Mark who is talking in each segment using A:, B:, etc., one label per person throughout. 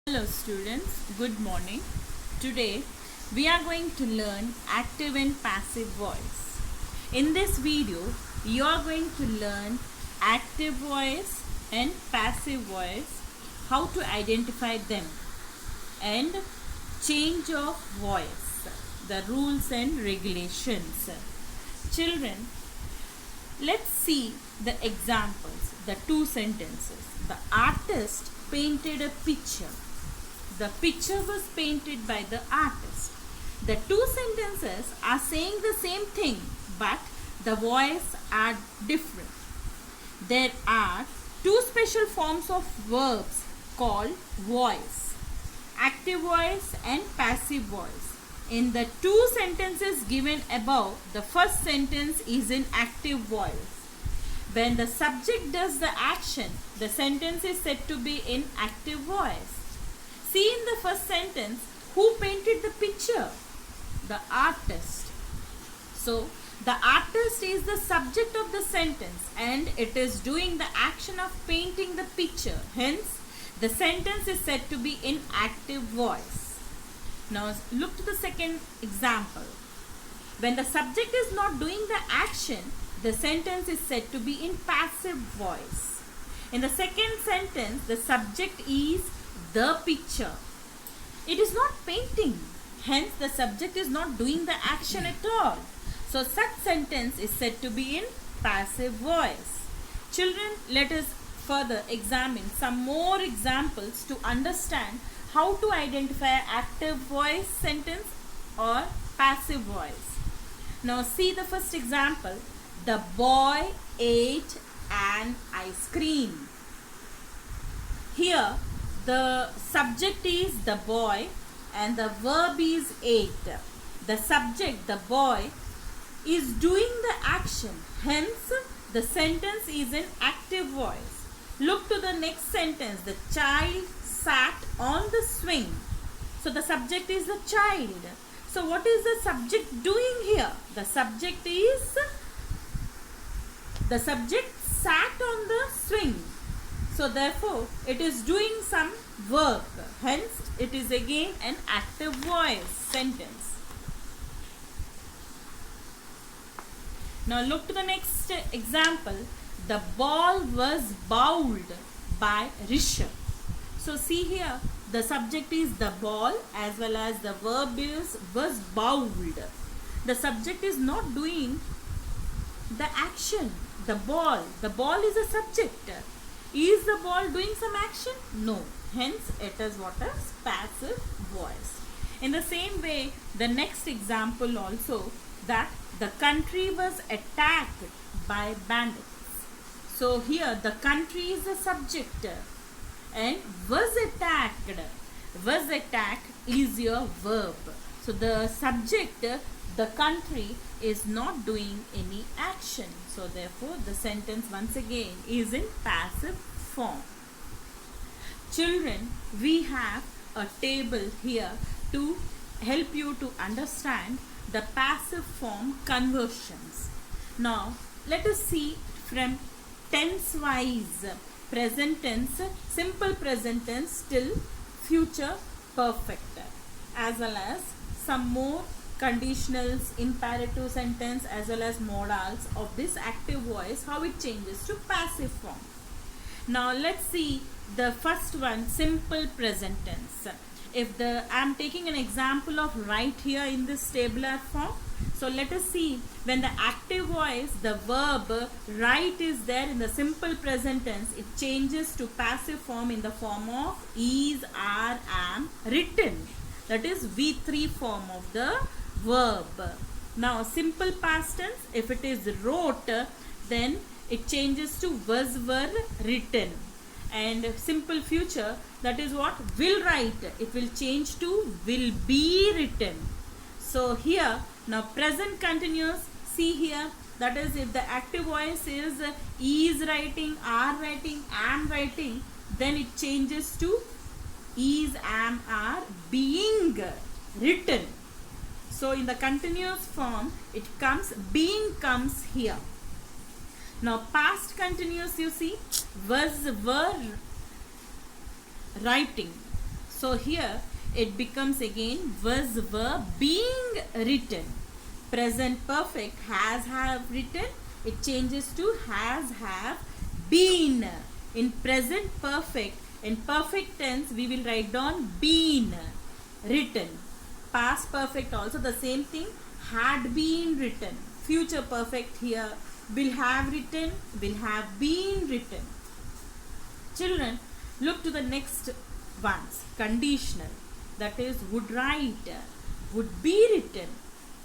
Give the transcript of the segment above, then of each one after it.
A: Hello students, good morning. Today we are going to learn active and passive voice. In this video, you are going to learn active voice and passive voice, how to identify them, and change of voice, the rules and regulations. Children, let's see the examples, the two sentences. The artist painted a picture. The picture was painted by the artist. The two sentences are saying the same thing, but the voice are different. There are two special forms of verbs called voice, active voice and passive voice. In the two sentences given above, the first sentence is in active voice. When the subject does the action, the sentence is said to be in active voice. See in the first sentence, who painted the picture? The artist. So, the artist is the subject of the sentence and it is doing the action of painting the picture. Hence, the sentence is said to be in active voice. Now, look to the second example. When the subject is not doing the action, the sentence is said to be in passive voice. In the second sentence, the subject is the picture. It is not painting. Hence, the subject is not doing the action at all. So, such sentence is said to be in passive voice. Children, let us further examine some more examples to understand how to identify active voice sentence or passive voice. Now, see the first example. The boy ate an ice cream. Here, the subject is the boy and the verb is ate. The subject, the boy, is doing the action. Hence, the sentence is in active voice. Look to the next sentence. The child sat on the swing. So, the subject is the child. So, what is the subject doing here? The subject sat on the swing. So, therefore, it is doing some work. Hence, it is again an active voice sentence. Now, look to the next example. The ball was bowled by Rishabh. So, see here, the subject is the ball as well as the verb is was bowled. The subject is not doing the action. The ball is a subject. Is the ball doing some action? No. Hence, it is what is passive voice. In the same way, the next example also, that the country was attacked by bandits. So, here the country is the subject and was attacked is your verb. So, the subject, the country, is not doing any action. So, therefore, the sentence once again is in passive form. Children, we have a table here to help you to understand the passive form conversions. Now, let us see from tense wise, present tense, simple present tense till future perfect, as well as some more conditionals, imperative sentence as well as modals of this active voice, how it changes to passive form. Now let's see the first one, simple present tense. If I am taking an example of write here in this tabular form. So let us see, when the active voice, the verb write is there in the simple present tense, it changes to passive form in the form of is, are, am, written. That is V3 form of the verb. Now simple past tense, if it is wrote, then it changes to was, were, written. And simple future, that is what? Will write, it will change to will be written. So here, now present continuous, see here, that is if the active voice is writing, are writing, am writing, then it changes to is, am, are being written. So in the continuous form, it comes, being comes here. Now past continuous, you see, was, were, writing. So here it becomes again was verb being written. Present perfect has have written. It changes to has have been. In present perfect, in perfect tense we will write down been written. Past perfect also the same thing, had been written. Future perfect here will have written, will have been written. Children, look to the next ones. Conditional, that is would write, would be written.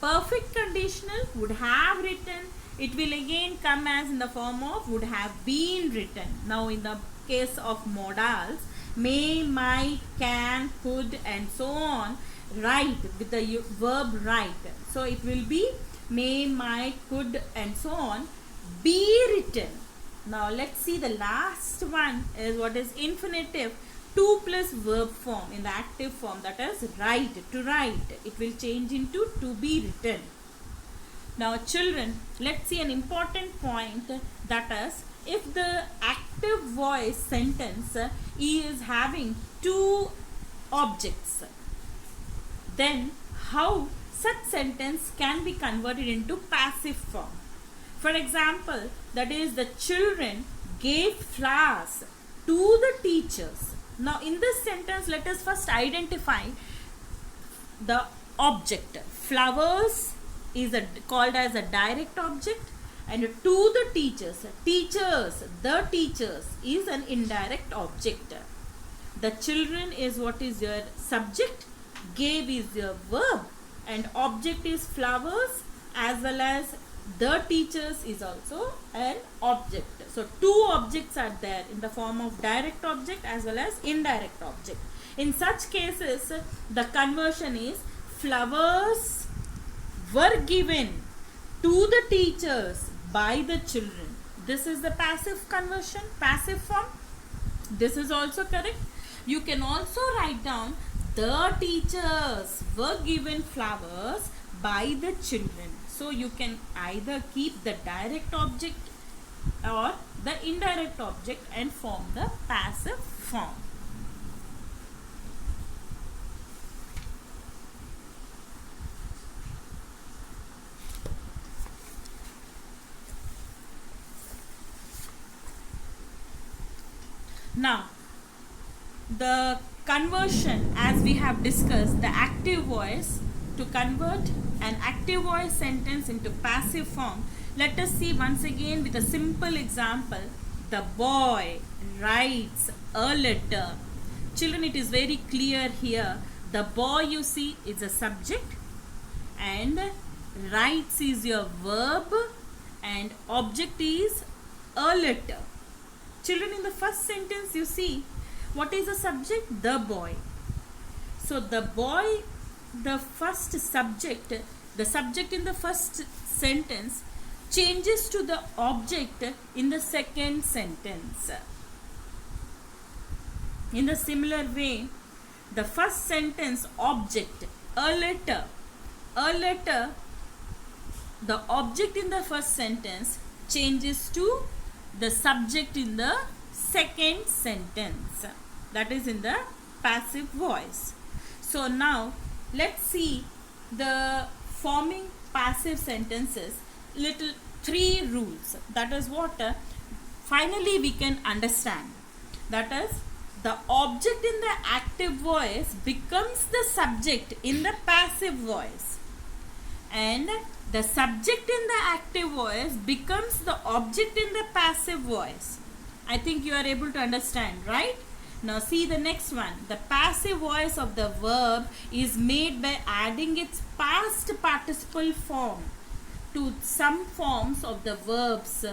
A: Perfect conditional, would have written. It will again come as in the form of would have been written. Now in the case of modals, may, might, can, could and so on, write with the verb write. So it will be may, might, could and so on be written. Now let's see the last one is what is infinitive. 2 plus verb form in the active form, that is write, to write. It will change into to be written. Now children, let's see an important point, that is if the active voice sentence is having 2 objects, then how such sentence can be converted into passive form. For example, that is the children gave flowers to the teachers. Now in this sentence, let us first identify the object. Flowers is called as a direct object, and to the teachers, the teachers is an indirect object. The children is what is your subject, gave is your verb, and object is flowers, as well as the teachers is also an object. So 2 objects are there in the form of direct object as well as indirect object. In such cases, the conversion is flowers were given to the teachers by the children. This is the passive conversion, passive form. This is also correct. You can also write down the teachers were given flowers by the children. So you can either keep the direct object or the indirect object and form the passive form. Now, the conversion, as we have discussed, the active voice, to convert an active voice sentence into passive form, let us see once again with a simple example. The boy writes a letter. Children, it is very clear here. The boy, you see, is a subject, and writes is your verb, and object is a letter. Children, in the first sentence, you see, what is the subject? The boy. So the boy, the first subject, the subject in the first sentence changes to the object in the second sentence. In the similar way, the first sentence object, a letter, the object in the first sentence changes to the subject in the second sentence. That is in the passive voice. So now let's see the forming passive sentences. Little 3 rules. That is what finally we can understand. That is, the object in the active voice becomes the subject in the passive voice, and the subject in the active voice becomes the object in the passive voice. I think you are able to understand, right? Now see the next one. The passive voice of the verb is made by adding its past participle form to some forms of the verbs,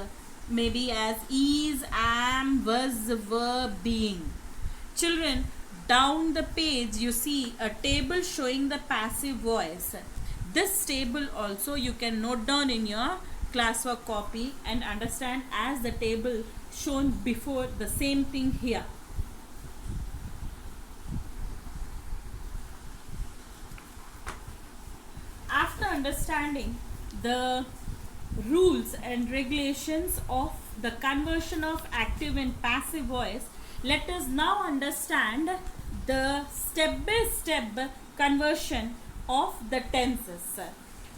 A: maybe as is, am, was, were, being. Children, down the page you see a table showing the passive voice. This table also you can note down in your classwork copy and understand as the table shown before, the same thing here. After understanding the rules and regulations of the conversion of active and passive voice, let us now understand the step-by-step conversion of the tenses.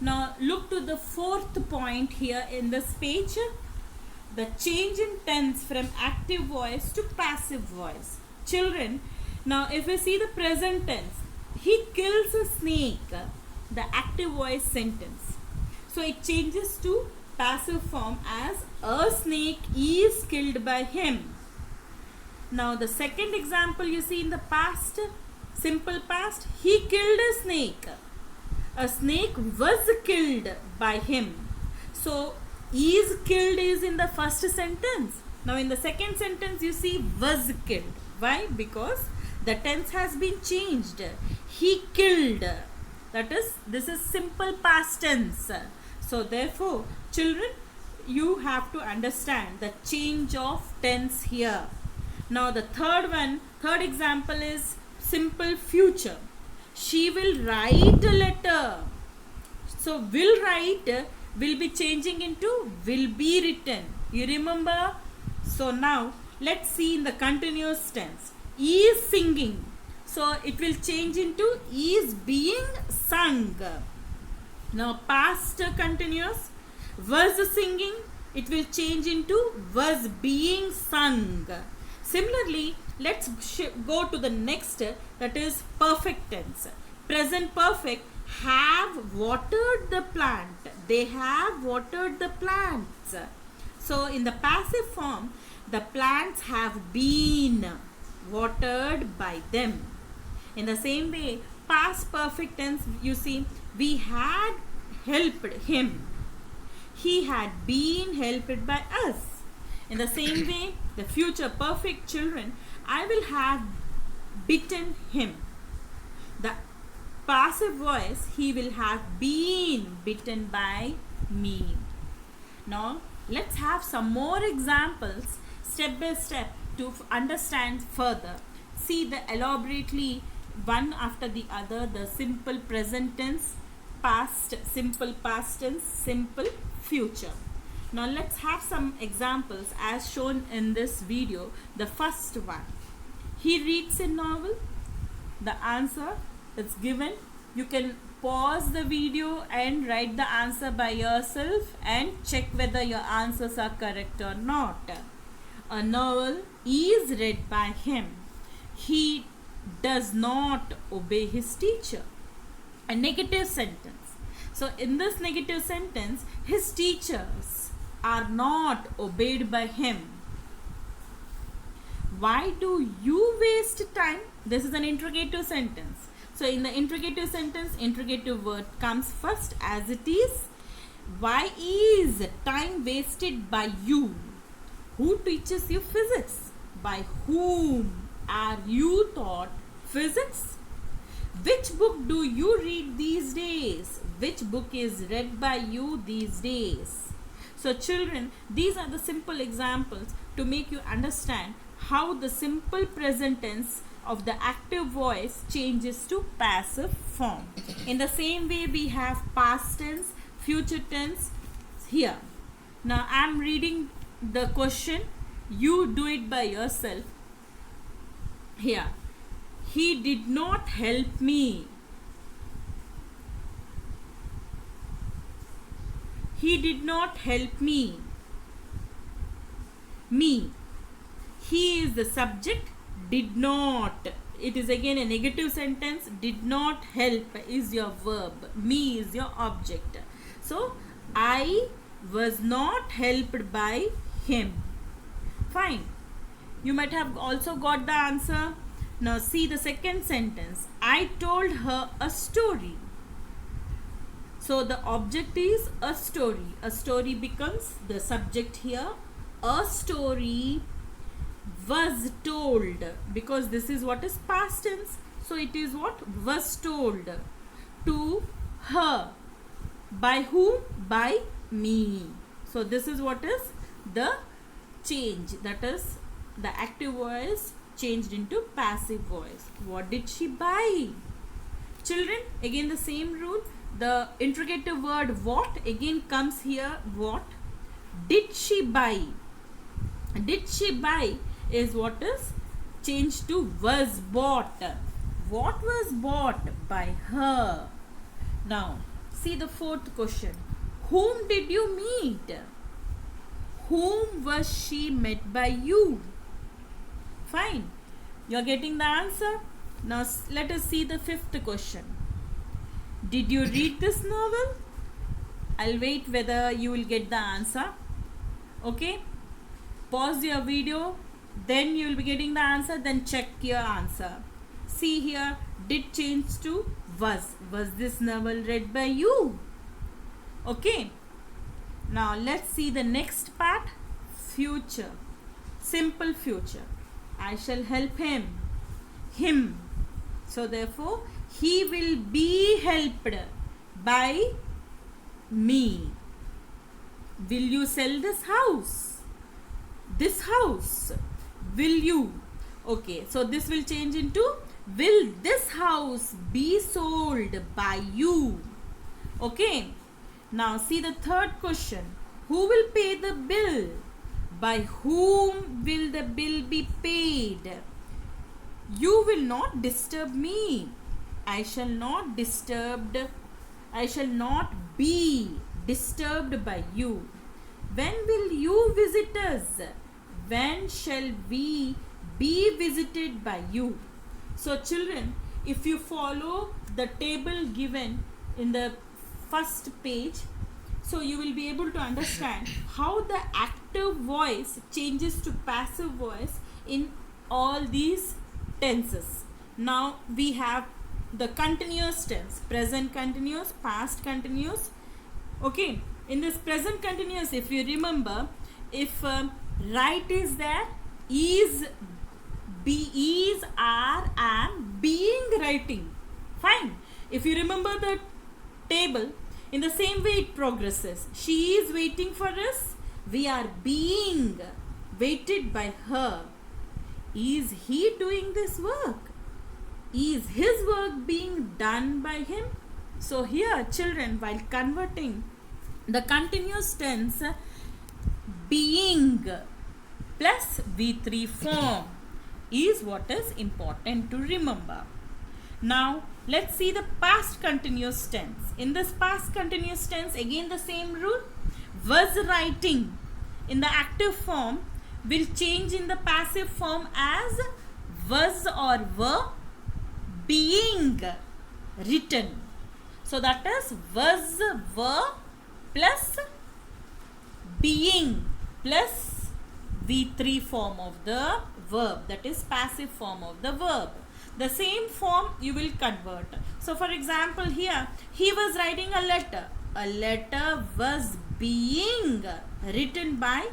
A: Now look to the fourth point here in this page, the change in tense from active voice to passive voice. Children, now if we see the present tense, he kills a snake, the active voice sentence. So it changes to passive form as a snake is killed by him. Now the second example you see in the past, simple past, he killed a snake. A snake was killed by him. So is killed is in the first sentence. Now in the second sentence you see was killed. Why? Because the tense has been changed. He killed. That is, this is simple past tense. So therefore, children, you have to understand the change of tense here. Now the third example is simple future. She will write a letter. So will write will be changing into will be written. You remember? So now let's see in the continuous tense. Is singing. So it will change into is being sung. Now past continuous. Was singing. It will change into was being sung. Similarly, let's go to the next, that is perfect tense. Present perfect, have watered the plant. They have watered the plants. So in the passive form, the plants have been watered by them. In the same way, past perfect tense, you see, we had helped him. He had been helped by us. In the same way, the future perfect, children, I will have bitten him. The passive voice, he will have been bitten by me. Now let's have some more examples step by step to understand further. See the elaborately one after the other, the simple present tense, past, simple past tense, simple future. Now let's have some examples as shown in this video. The first one, he reads a novel. The answer is given. You can pause the video and write the answer by yourself and check whether your answers are correct or not. A novel is read by him. He does not obey his teacher. A negative sentence. So in this negative sentence, his teachers are not obeyed by him. Why do you waste time? This is an interrogative sentence. So in the interrogative sentence, interrogative word comes first as it is. Why is time wasted by you? Who teaches you physics? By whom are you taught physics? Which book do you read these days? Which book is read by you these days? So children, these are the simple examples to make you understand how the simple present tense of the active voice changes to passive form. In the same way, we have past tense, future tense here. Now I am reading the question. You do it by yourself. Here, he did not help me. He did not help me. Me. He is the subject. Did not. It is again a negative sentence. Did not help is your verb. Me is your object. So, I was not helped by him. Fine. You might have also got the answer. Now see the second sentence. I told her a story. So the object is a story. A story becomes the subject here. A story was told, because this is what is past tense. So it is what was told to her. By whom? By me. So this is what is the change. That is the active voice changed into passive voice. What did she buy? Children, again the same rule. The interrogative word what again comes here. What did she buy? Did she buy is what is changed to was bought. What was bought by her? Now, see the fourth question. Whom did you meet? Whom was she met by you? Fine. You are getting the answer. Now, let us see the fifth question. Did you read this novel? I'll wait whether you will get the answer. Okay? Pause your video. Then you will be getting the answer. Then check your answer. See here. Did change to was. Was this novel read by you? Okay. Now let's see the next part. Future. Simple future. I shall help him. Him. So therefore, he will be helped by me. Will you sell this house? This house. Will you? Okay. So this will change into will this house be sold by you? Okay. Now see the third question. Who will pay the bill? By whom will the bill be paid? You will not disturb me. I shall not be disturbed by you. When will you visit us? When shall we be visited by you? So children, if you follow the table given in the first page, so you will be able to understand how the active voice changes to passive voice in all these tenses. Now we have the continuous tense, present continuous, past continuous. Okay, in this present continuous, if you remember, if write is there, is, be, is, are, am, being, writing. Fine. If you remember the table, in the same way it progresses. She is waiting for us. We are being waited by her. Is he doing this work? Is his work being done by him? So here children, while converting the continuous tense, being plus V3 form is what is important to remember. Now let's see the past continuous tense. In this past continuous tense, again the same rule. Was writing in the active form will change in the passive form as was or were being written. So that is was, were plus being plus V3 form of the verb, that is passive form of the verb. The same form you will convert. So for example here, he was writing a letter. A letter was being written by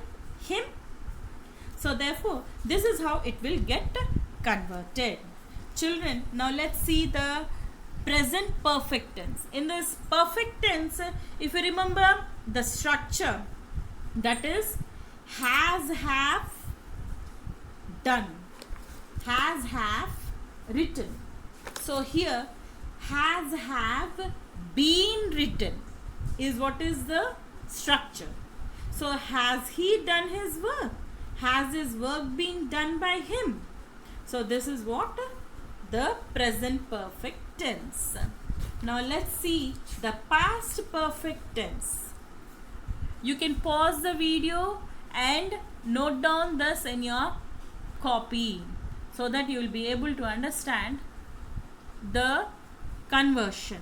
A: him. So therefore, this is how it will get converted. Children, now let's see the present perfect tense. In this perfect tense, if you remember the structure, that is has, have, done. Has, have, written. So here has, have, been written is what is the structure. So has he done his work? Has his work been done by him? So this is what the present perfect tense. Now let's see the past perfect tense. You can pause the video and note down this in your copy so that you will be able to understand the conversion.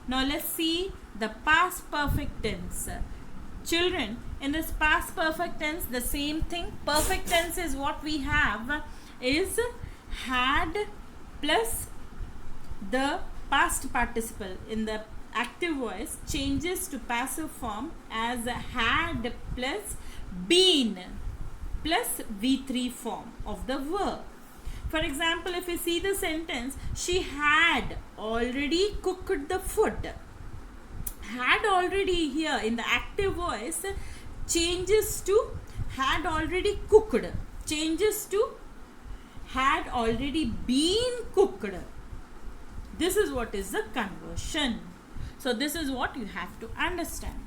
A: Now let's see the past perfect tense. Children, in this past perfect tense, the same thing. Perfect tense is what we have is had plus the past participle in the active voice changes to passive form as had plus been plus V3 form of the verb. For example, if you see the sentence, she had already cooked the food. Had already here in the active voice changes to had already cooked, changes to had already been cooked. This is what is the conversion. So this is what you have to understand.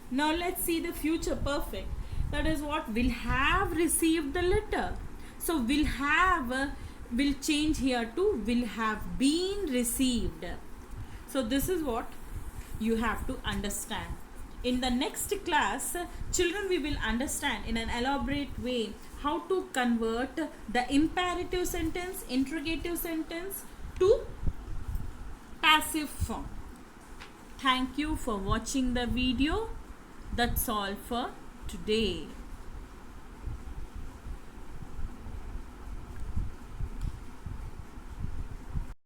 A: Now let's see the future perfect. That is what will have received the letter. So will have will change here to will have been received. So this is what you have to understand. In the next class, children, we will understand in an elaborate way how to convert the imperative sentence, interrogative sentence to passive form. Thank you for watching the video. That's all for today.